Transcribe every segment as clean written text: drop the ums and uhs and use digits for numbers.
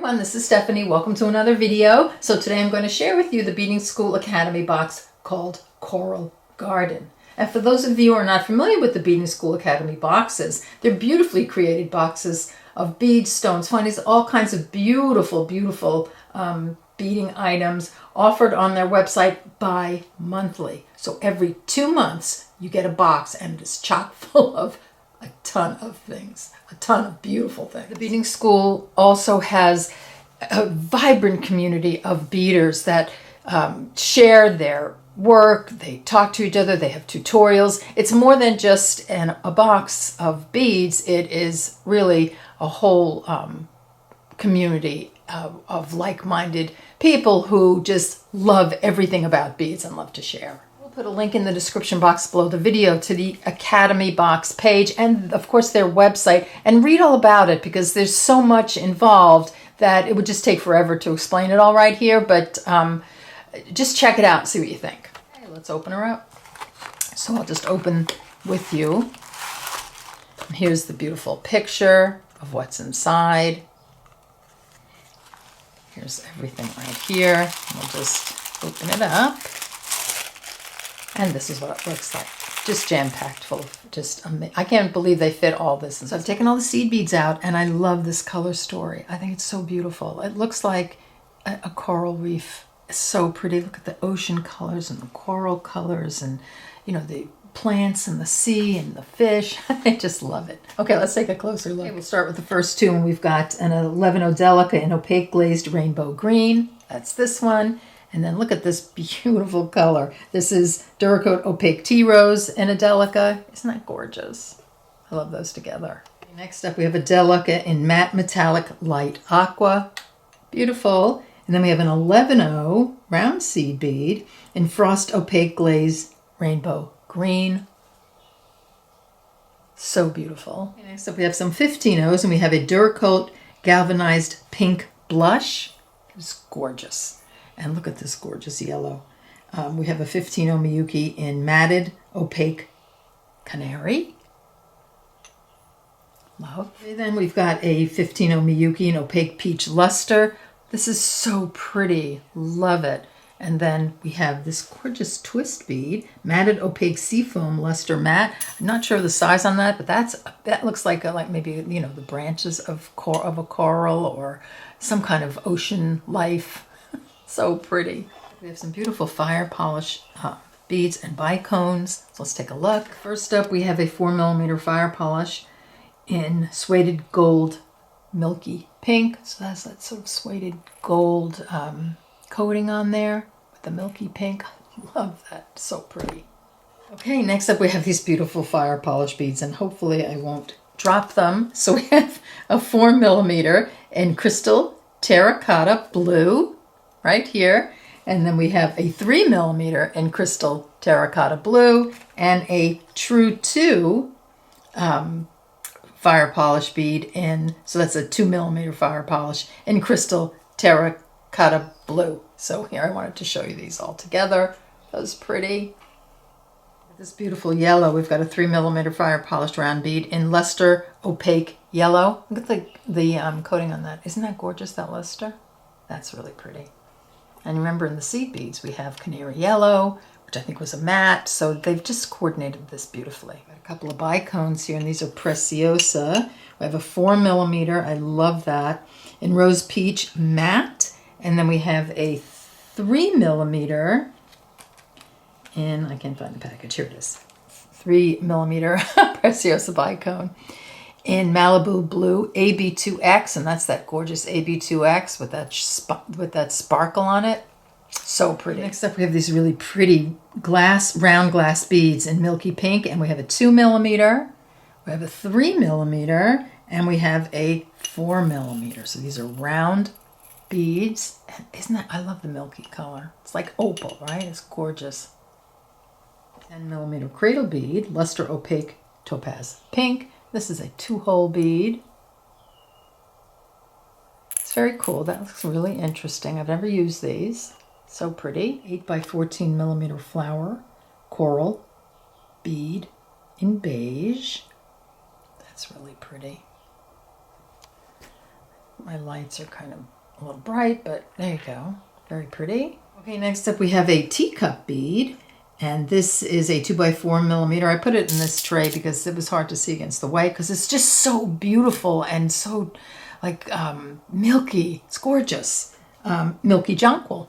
everyone, this is Stephanie. Welcome to another video. So today I'm going to share with you the Beading School Academy box called Coral Garden. And for those of you who are not familiar with the Beading School Academy boxes, they're beautifully created boxes of beads, stones, funnies, all kinds of beautiful, beautiful beading items offered on their website bi-monthly. So every 2 months you get a box and it is chock full of a ton of things, a ton of beautiful things. The Beading School also has a vibrant community of beaders that share their work, they talk to each other, they have tutorials. It's more than just a box of beads, it is really a whole community of like-minded people who just love everything about beads and love to share. We'll put a link in the description box below the video to the Academy box page and of course their website, and read all about it because there's so much involved that it would just take forever to explain it all right here, but just check it out and see what you think. Okay, let's open her up. So I'll just open with you. And here's the beautiful picture of what's inside. Here's everything right here. We'll just open it up. And this is what it looks like. Just jam-packed full of just amazing. I can't believe they fit all this. So I've taken all the seed beads out and I love this color story. I think it's so beautiful. It looks like a coral reef. It's so pretty. Look at the ocean colors and the coral colors and, you know, the plants and the sea and the fish. I just love it. Okay, let's take a closer look. Okay, we'll start with the first two, and we've got an 11 Delica in opaque glazed rainbow green. That's this one. And then look at this beautiful color. This is Duracoat Opaque Tea Rose in a Delica. Isn't that gorgeous? I love those together. Okay, next up we have a Delica in matte metallic light aqua. Beautiful. And then we have an 11 round seed bead in frost opaque glaze rainbow green. So beautiful. Okay, next up we have some 15s, and we have a Duracoat galvanized pink blush. It's gorgeous. And look at this gorgeous yellow. We have a 15 Miyuki in matted opaque canary. Love. Okay, then we've got a 15 Miyuki in opaque peach luster. This is so pretty. Love it. And then we have this gorgeous twist bead, matted opaque seafoam luster matte. I'm not sure of the size on that, but that looks like maybe, you know, the branches of a coral or some kind of ocean life. So pretty. We have some beautiful fire polish beads and bicones. So let's take a look. First up, we have a 4mm fire polish in suede gold milky pink. So that's that sort of suede gold coating on there with the milky pink. Love that. So pretty. Okay, next up we have these beautiful fire polish beads, and hopefully I won't drop them. So we have a 4mm in crystal terracotta blue right here, and then we have a 3mm in crystal terracotta blue and a true 2 fire polish bead in, so that's a 2mm fire polish in crystal terracotta blue. So here I wanted to show you these all together. That was pretty. This beautiful yellow, we've got a 3mm fire polished round bead in luster opaque yellow. Look at the coating on that. Isn't that gorgeous, that luster? That's really pretty. And remember in the seed beads we have canary yellow, which I think was a matte, so they've just coordinated this beautifully. Got a couple of bicones here, and these are Preciosa. We have a 4mm, I love that, in rose peach matte, and then we have a 3mm in, I can't find the package, here it is, 3mm Preciosa bicone in Malibu blue AB2X, and that's that gorgeous AB2X with that sparkle on it. So pretty. Next up we have these really pretty round glass beads in milky pink, and we have a 2mm, we have a 3mm, and we have a 4mm. So these are round beads. And isn't that, I love the milky color. It's like opal, right? It's gorgeous. 10mm cradle bead, luster opaque topaz pink. This is a 2-hole bead. It's very cool. That looks really interesting. I've never used these. So pretty. 8x14mm flower coral bead in beige. That's really pretty. My lights are kind of a little bright, but there you go. Very pretty. Okay, next up we have a teacup bead. And this is a 2x4 millimeter. I put it in this tray because it was hard to see against the white because it's just so beautiful and so like milky. It's gorgeous. Milky jonquil.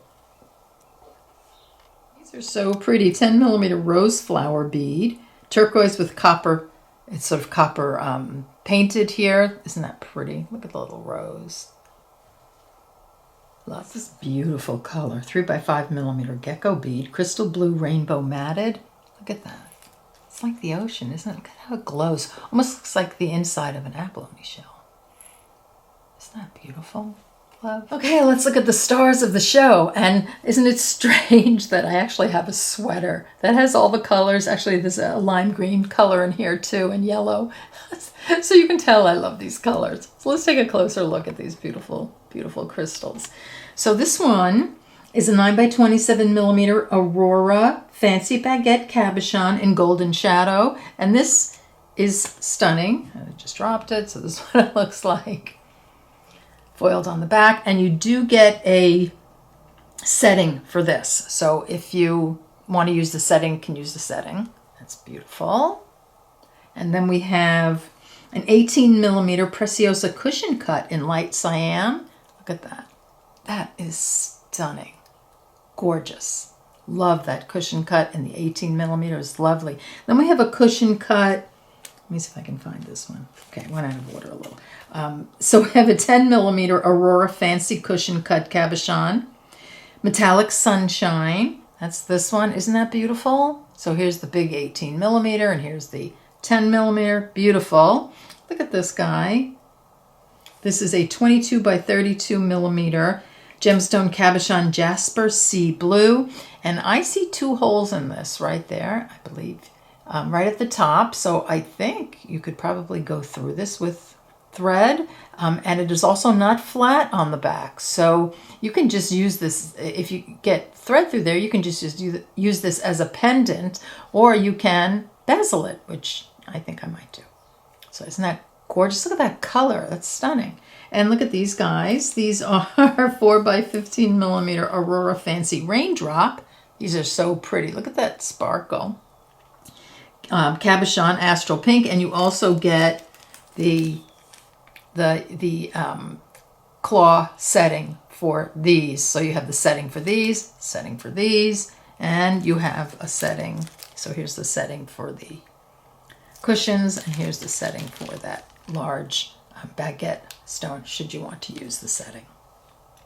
These are so pretty. 10 millimeter rose flower bead. Turquoise with copper. It's sort of copper painted here. Isn't that pretty? Look at the little rose. Love this beautiful color. 3x5 millimeter gecko bead. Crystal blue rainbow matted. Look at that. It's like the ocean, isn't it? Look at how it glows. Almost looks like the inside of an abalone shell. Isn't that beautiful? Love. Okay, let's look at the stars of the show. And isn't it strange that I actually have a sweater that has all the colors? Actually, there's a lime green color in here too, and yellow. So you can tell I love these colors. So let's take a closer look at these beautiful, beautiful crystals. So this one is a 9x27 millimeter Aurora Fancy Baguette Cabochon in Golden Shadow. And this is stunning. I just dropped it, so this is what it looks like. Foiled on the back. And you do get a setting for this. So if you want to use the setting, you can use the setting. That's beautiful. And then we have an 18 millimeter Preciosa cushion cut in light cyan. Look at that. That is stunning. Gorgeous. Love that cushion cut, and the 18 millimeter is lovely. Then we have a cushion cut. Let me see if I can find this one. Okay, I went out of order a little. So we have a 10 millimeter Aurora Fancy Cushion Cut Cabochon. Metallic Sunshine. That's this one. Isn't that beautiful? So here's the big 18 millimeter, and here's the 10 millimeter. Beautiful. Look at this guy. This is a 22 by 32 millimeter gemstone cabochon Jasper Sea Blue. And I see 2 holes in this right there, I believe, right at the top. So I think you could probably go through this with thread. And it is also not flat on the back. So you can just use this, if you get thread through there, you can just use this as a pendant, or you can bezel it, which I think I might do. So isn't that gorgeous? Look at that color. That's stunning. And look at these guys. These are 4x15 millimeter Aurora Fancy Raindrop. These are so pretty. Look at that sparkle. Cabochon Astral Pink. And you also get the claw setting for these. So you have the setting for these, and you have a setting. So here's the setting for the cushions, and here's the setting for that large baguette stone, should you want to use the setting.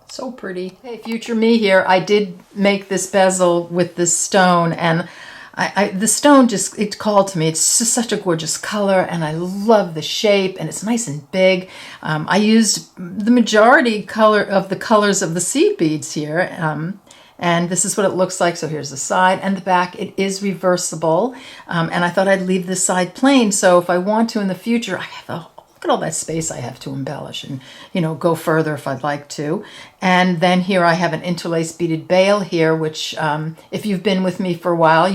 So pretty. Hey, future me here. I did make this bezel with this stone, and the stone just, it called to me. It's just such a gorgeous color, and I love the shape, and it's nice and big. I used the majority of the colors of the seed beads here, and this is what it looks like. So here's the side and the back. It is reversible, and I thought I'd leave this side plain. So if I want to in the future, I have look at all that space I have to embellish and, go further if I'd like to. And then here I have an interlaced beaded bail here, which if you've been with me for a while,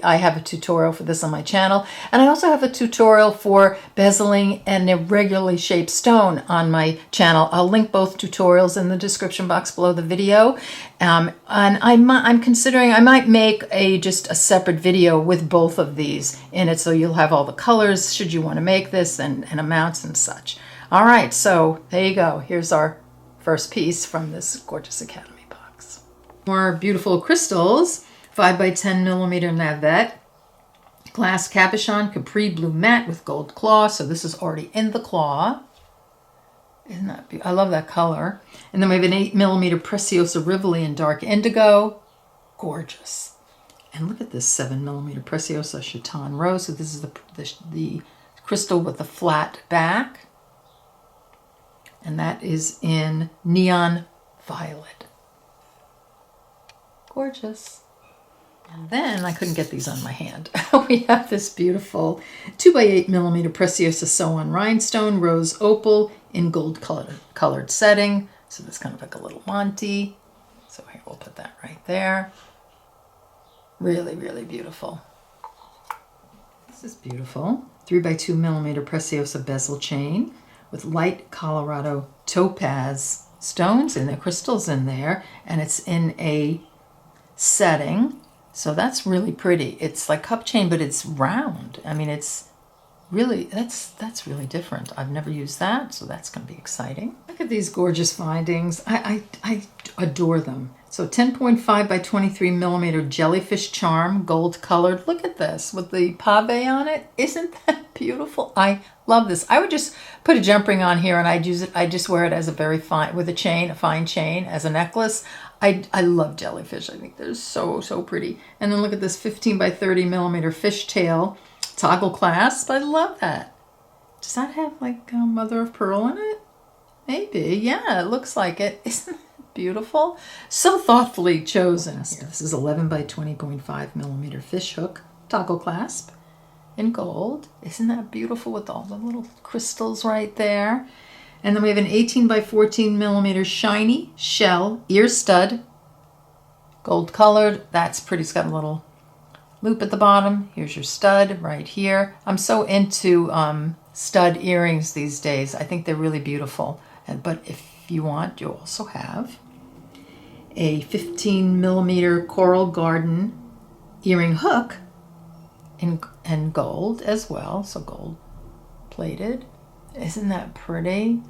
I have a tutorial for this on my channel. And I also have a tutorial for bezeling an irregularly shaped stone on my channel. I'll link both tutorials in the description box below the video. And I'm considering I might make just a separate video with both of these in it, so you'll have all the colors should you want to make this, and amounts and such. All right, so there you go. Here's our first piece from this gorgeous Academy box. More beautiful crystals. 5x10 millimeter navette. Glass cabochon Capri Blue Matte with gold claw. So this is already in the claw. Isn't that beautiful? I love that color. And then we have an 8 millimeter Preciosa Rivoli in dark indigo. Gorgeous. And look at this 7 millimeter Preciosa Chaton Rose. So this is the crystal with the flat back. And that is in neon violet. Gorgeous. And then I couldn't get these on my hand. We have this beautiful 2x8 millimeter Preciosa Sew-On Rhinestone Rose Opal in gold colored setting. So that's kind of like a little Monty. So here, we'll put that right there. Really, really beautiful. This is beautiful. 3x2 millimeter Preciosa bezel chain with light Colorado topaz stones in there, crystals in there, and it's in a setting. So that's really pretty. It's like cup chain, but it's round. I mean, it's really, that's really different. I've never used that, so that's going to be exciting. Look at these gorgeous findings. I adore them. So 10.5 by 23 millimeter jellyfish charm, gold colored. Look at this with the pave on it. Isn't that beautiful? I love this. I would just put a jump ring on here and I'd use it. I just wear it as a very fine, with a chain, a fine chain, as a necklace. I love jellyfish. I think they're so, so pretty. And then look at this 15 by 30 millimeter fishtail toggle clasp. I love that. Does that have like mother of pearl in it? Maybe. Yeah, it looks like it. Isn't that beautiful? So thoughtfully chosen. This is 11 by 20.5 millimeter fish hook toggle clasp in gold. Isn't that beautiful with all the little crystals right there? And then we have an 18 by 14 millimeter shiny shell ear stud, gold colored. That's pretty. It's got a little loop at the bottom. Here's your stud right here. I'm so into stud earrings these days. I think they're really beautiful. But if you want, you also have a 15 millimeter coral garden earring hook in gold as well. So gold plated. Isn't that pretty?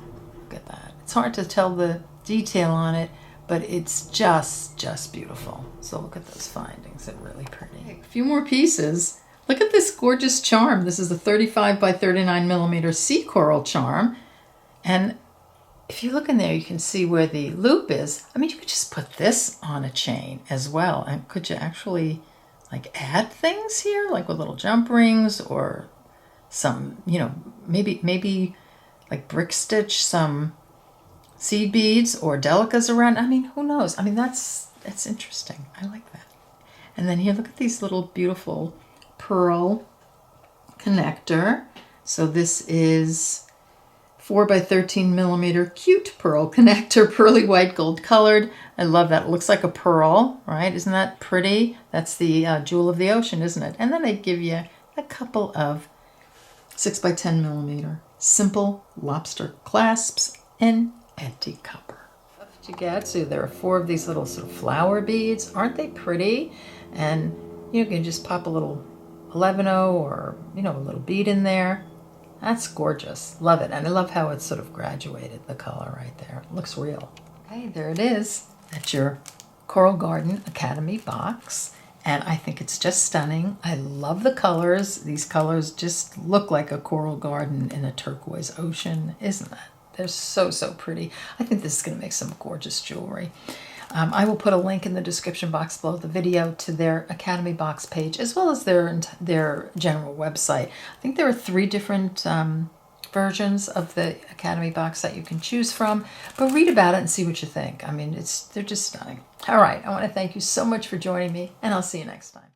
Look at that. It's hard to tell the detail on it, but it's just beautiful. So look at those findings. They're really pretty. A few more pieces. Look at this gorgeous charm. This is a 35 by 39 millimeter sea coral charm. And if you look in there, you can see where the loop is. I mean, you could just put this on a chain as well. And could you actually like add things here, like with little jump rings or some, you know, maybe like brick stitch some seed beads or delicas around. I mean, who knows? I mean, that's interesting. I like that. And then here, look at these little beautiful pearl connector. So this is 4 by 13 millimeter cute pearl connector, pearly white gold colored. I love that. It looks like a pearl, right? Isn't that pretty? That's the jewel of the ocean, isn't it? And then they give you a couple of 6 by 10 millimeter simple lobster clasps in antique copper. What did you get? So there are 4 of these little sort of flower beads. Aren't they pretty? And you can just pop a little 11-0 or, you know, a little bead in there. That's gorgeous. Love it. And I love how it's sort of graduated, the color right there. It looks real. Okay, there it is. That's your Coral Garden Academy box. And I think it's just stunning. I love the colors. These colors just look like a coral garden in a turquoise ocean. Isn't that? They're so, so pretty. I think this is going to make some gorgeous jewelry. I will put a link in the description box below the video to their Academy box page, as well as their general website. I think there are 3 different versions of the Academy box that you can choose from, but read about it and see what you think. I mean, they're just stunning. All right, I want to thank you so much for joining me, and I'll see you next time.